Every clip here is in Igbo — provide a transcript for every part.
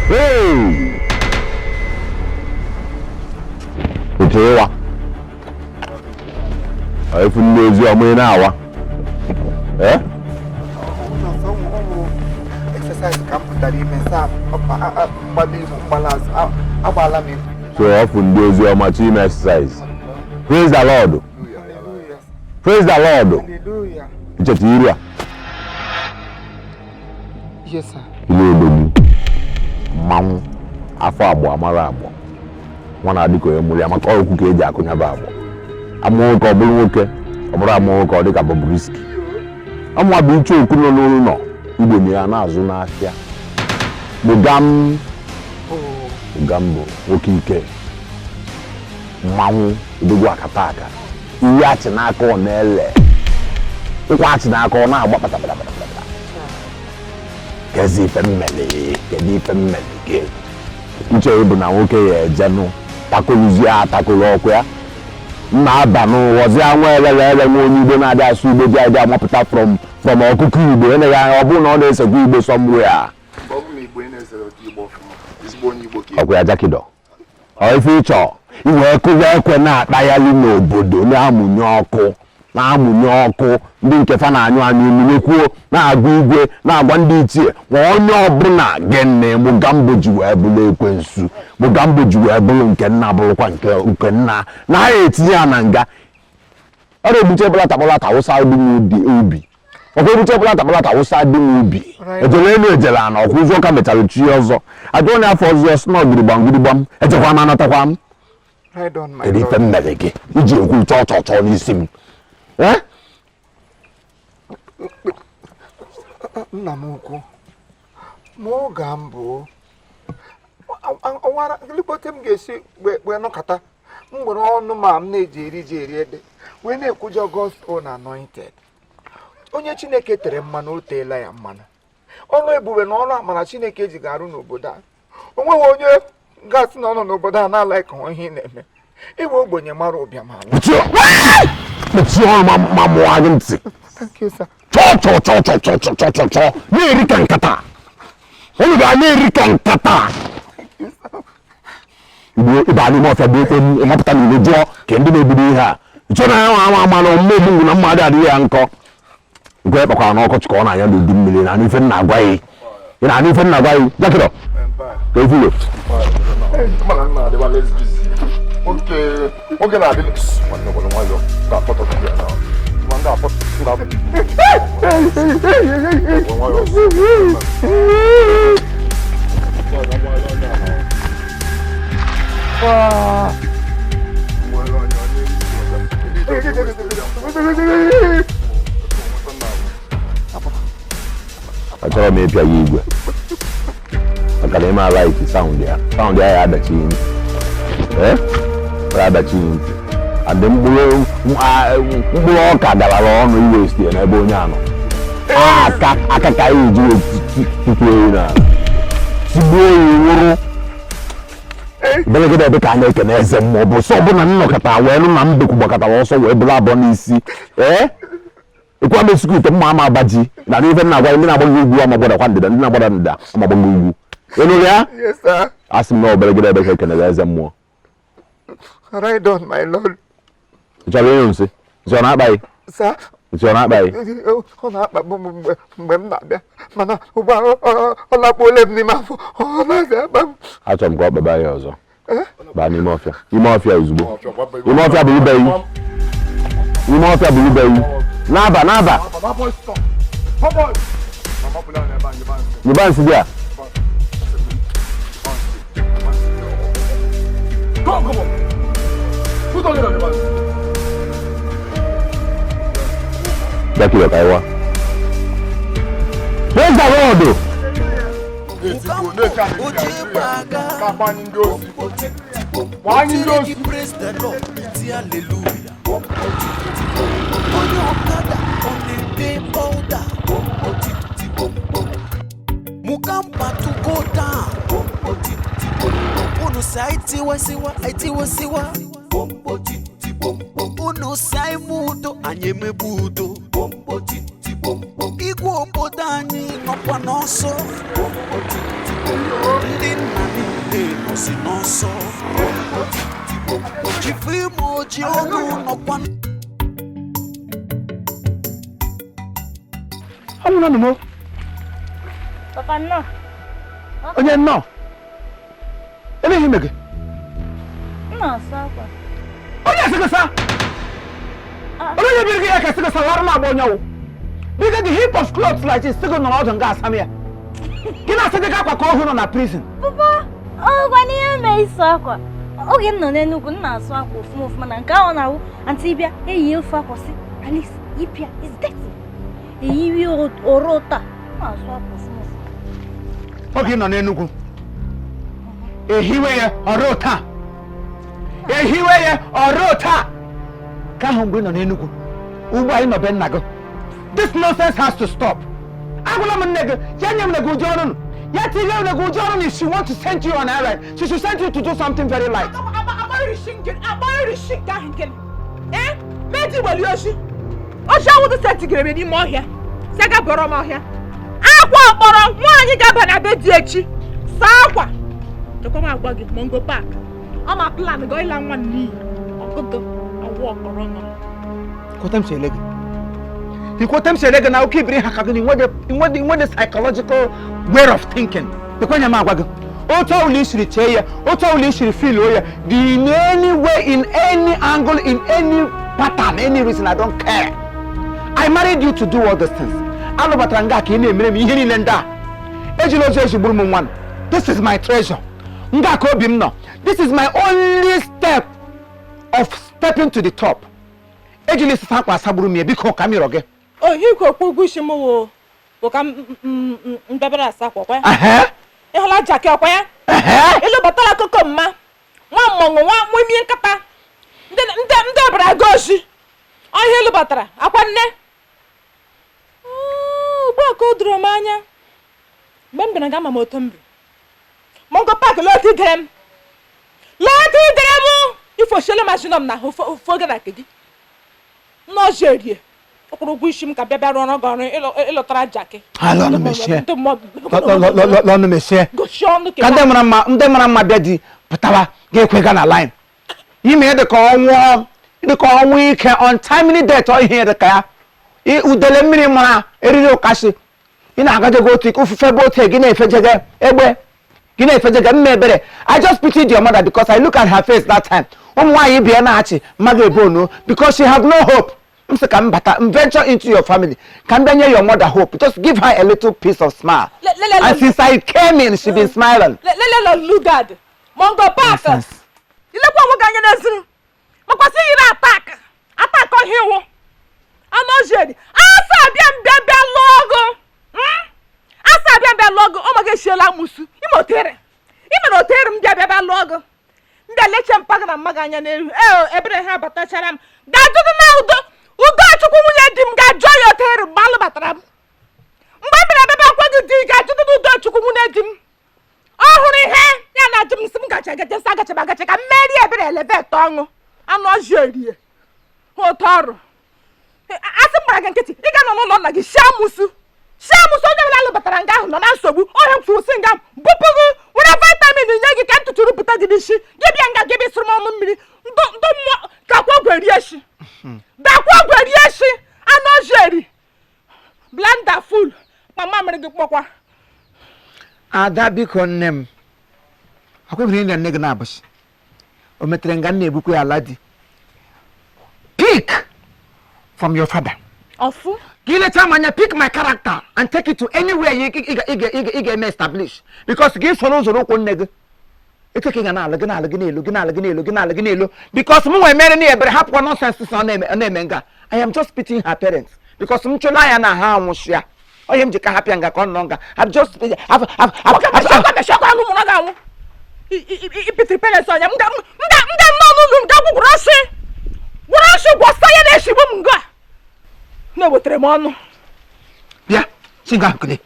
Hey! Utewa. Aifu ndezi wa mwena awa. Eh? Exercise camp dari mensa balance abala mi. So aifu ndezi wa machine exercise. Praise the Lord. Praise the Lord. Hallelujah. Ichetiria. Yes sir. Ile odogu. Mamu afọ abụọ amara abụọ. Nwa na-adịka onye mụrụ ya maka ọkụ ka eji akụnya bụ abụọ. Amụọ ka ọ bụrụ nwoke, ọ bụrụ amụọ ka ọ dịka Bobrisky. Amụọ bụ iche okwu nọ n'ụlọ Igbo ya na-azụ n'ahịa. Bugam bụ nwoke ike. Mmanwụ odogwu akata aka. Ihe achị n'aka ọ na-ele. Ụkwa achị n'aka ọ na-agba kpatabadabada. Kezi ife mmeli ke. Uche bụ na nwoke ya ejenụ takoluzie atakolu ọkụ ya. Nna aba n'ụwọzi anwụ ele nwa onye Igbo na-adị asụ Igbo ji adị amapụta from ọkụkọ Igbo ene ya ọ bụrụ na ọ na-esekwa Igbo somewhere. Ọkụ ya jakido. Ọ ife ịchọ iwe kụwa ekwe na-akpaghalị n'obodo na-amụnye ọkụ ndị nke fa na-anyụ emunyekwuo na-agụ igwe na-agwa ndị ichie ma onye ọbụla gene Mugambo ji wee bụrụ ekwensu Mugambo ji wee bụrụ nke nna bụrụkwa nke nna na ha etinye ya na nga ọ na-ebuche bụlata Hausa dị n'ubi ọkwa ebuche bụlata Hausa dị n'ubi ejele elu ejele ana ọkwa ụzọ ka mechara chi ọzọ ajọ onye afọ ọzọ sno girigbam ejekwa m anatakwa m kedu ife mmere gị iji ekwu chọọ n'isi m nna m ukwu ma ọ ga mbụ ọwara gịlịkpote m ga-esi wee nọkọta mgbere ọnụ ma m na-eji eri ede wee na-ekwujọ gospel anointed onye Chineke tere mmanụ o teela ya mmanụ ọnụ ebube na ọrụ amara Chineke ji ga-arụ n'obodo a onweghị onye gasị na ọ nọ n'obodo a na-ala ka ihe na-eme iwe ogbenye mara ụbịam ala. Thank you, sir. Chọ. Na-eri ka nkata. Unu ga na-eri ka nkata. Igbo ịba n'ime ọfịa bụ ekwe ịmapụta n'ile jụọ ka ndị na-ebido ihe a. Ịchọ na ya ama na mmegbu na mmadụ adịghị ya nkọ. Nke ya kpakwara n'ọkọchị ka ọ na-anya n'udu mmiri na n'ife nna agwa ya. Ị na n'ife nna agwa ya. Jakịrọ. Ka efulo. Oge na-adị nwanne obodo nwayọ ka akpọtọ ya na ndị akpọtọ achọrọ m ịpịa ya igwe maka na ime alaiki saụndụ ya ya adachi ntị adachi ntị adị mkpụrụ ọka garara ọnụ iwe site n'ebe onye anọ aka ka anyị eji tutu eyi na tigbuo ya nwụrụ belegede ebe ka a na-ekene eze mmụọ bụ sọ ọbụna nnọkọta wee nụ na mbekwu gbakọtara ọsọ wee bụrụ abụọ n'isi ekwe ama esikwu ite mma ama abaji na n'ife nna agwa ndị na-agbaghị ugwu amagbadakwa ndịda ndị na-agbada ndịda amagbaghị ugwu ịnụrụ ya asị m na obelegede ebe ka ekenere eze mmụọ. Right on, my lord. Chọrọ ịnyụ nsị nsị ọ na-akpaghị nsị ọ na-akpaghị ọ na-akpagbu m mgbe m na-abịa mana ugbu a ọ lakpuola m n'ime afọ ọ na-abịa akpa m. Achọrọ m ka ọ kpaba ya ọzọ baa n'ime ọfịa ozugbo ime ọfịa bụ ibeyi n'aba nyeba nsị bịa Dakilo kaiwa. Praise the Lord. Praise the Lord. Hallelujah. Mukamba to go down. Uno saiti wasiwa. Uno sai mudo anyeme budo. egwu obodo anyị nọkwa n'ọsọ ndị nna niile nọsi n'ọsọ Chief Imo ji ọnụ nọkwa Amuna numo. Papa no. Onye no. Ebe himege. No, sakwa. Onye sigasa. Onye birige ya ka sigasa warma abonyawo. Because the heap of clothes like this still no out on gas amia. Kina sege ka kwa ko hu no na prison. Papa, kwani ya me sakwa. Oge no n'Enugu na aso akwa ofuma na nka ona wo anti bia eyi ofu akwose. Alice, ipia is dirty. Eyi orota. Na aso akwa ofuma. Oge no n'Enugu. Ehiwe ya orota. Ehiwe ya orota. Ka hu ngbe no n'Enugu. Ugbo ayi no be nnago. This nonsense has to stop. Agula mnege, yanya mnege ujono. Yati leo mnege ujono if she wants to send you on errand. She should send you to do something very light. Abari shinga hinken. Meji wali oshi. Osha wudu senti grebe ni mo hia. Sega boro mo hia. Akwa okporo nwanyi gaba na be di echi. Sa akwa. Choko ma agwa gi Mongo Park. O ma plan go ila nwan ni. Ogodo awo okporo no. Kotem selege. The quotem said, now keep bringing Hakaguni what the psychological way of thinking. The Konya Magwago. Auto listen to you, auto listen to feel in any way, in any angle, in any pattern, any reason, I don't care. I married you to do all these things. This is my treasure. This is my only step of stepping to the top. Ejili sakwa saburu mi biko kamiroge. Oh, hiko kugushimu wo ka mbebera sakwa kwa. Ehola jake kwa ya. Ilo batala koko mma. Nwa mmongo nwa mwimi nkata. Nde bra goshi. Oh, hilo batara akwa nne. Oh, ba ko dro manya. Mbembe na gama motombi. Mongo Park lo ti dem. Lo ti dem. Ifo shele mashinom na fo ga kedi. No jerie. Okoro guishim ka bebe ro go ilo tara jake. Alo no meshe. Lo no meshe. Go shonu ke. Kande mara ma bia di patawa ge kwega na line. Yime de ko onwo ike untimely death o here de ka. I udele mmiri mara eriri okashi. Ina agaje go tik ufufe boat gi na efejege egbe. Gi na efejege mmebere. I just pitied your mother because I look at her face that time. Why be na achi magebono because she have no hope. Venture into your family. Can then your mother hope? Just give her a little piece of smile. And since I came in, she been smiling. Lugard. Mongo Park. You look what we're going to do. Because you attack. Attack on him. I'm not ready. I said, Bia logo. I said, Bia logo. Oh my God, Shela Musu. You motere. You motere Bia logo. The lecture pagana maganya ne Abraham batacharam gadu na udo chukwu munye dim ga joy hotel balu batram mbabira baba kwagi di ga tudu udo chukwu munye dim ohuri he ya na dim sim ga chaga saga chaba ga chaga meri ebere eleve tongu ano jerie hotoro asim braga nketi iga no no na gi shamusu onye wala batara nga ahụ no na nsogbu ohe mfu singa bupugu wura vitamin nye gi ka ntuturu puta di dishi gibi nga gibi suru mo mmiri ndo mo ka kwa gweri eshi da kwa gweri eshi ano jeri blender full mama mere gi kpokwa Ada biko nnem. Akwebiri nne nne gi na abushi. O metere nga nne ebukwe aladi. Pick from your father. Ofu Give it time and pick my character and take it to anywhere you get me established. Because give follows the one nigga. It's taking an allegation. Because more marry near but have one nonsense on name. I am just pitying her parents. Because Mchola and how much ya. I am just happy and got on longer. I've just no wotre mono. Yeah, singa kule.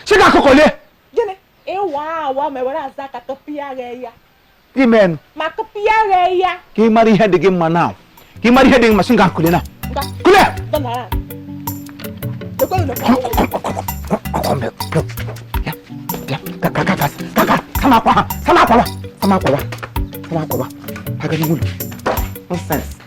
Singa kokole. Jene, wa me wara zaka to piare ya. Amen. Ma to piare ya. Ki mari head game man now. Ki mari head ma singa kule na. Kule. Dona. Sama akwawa. Nonsense.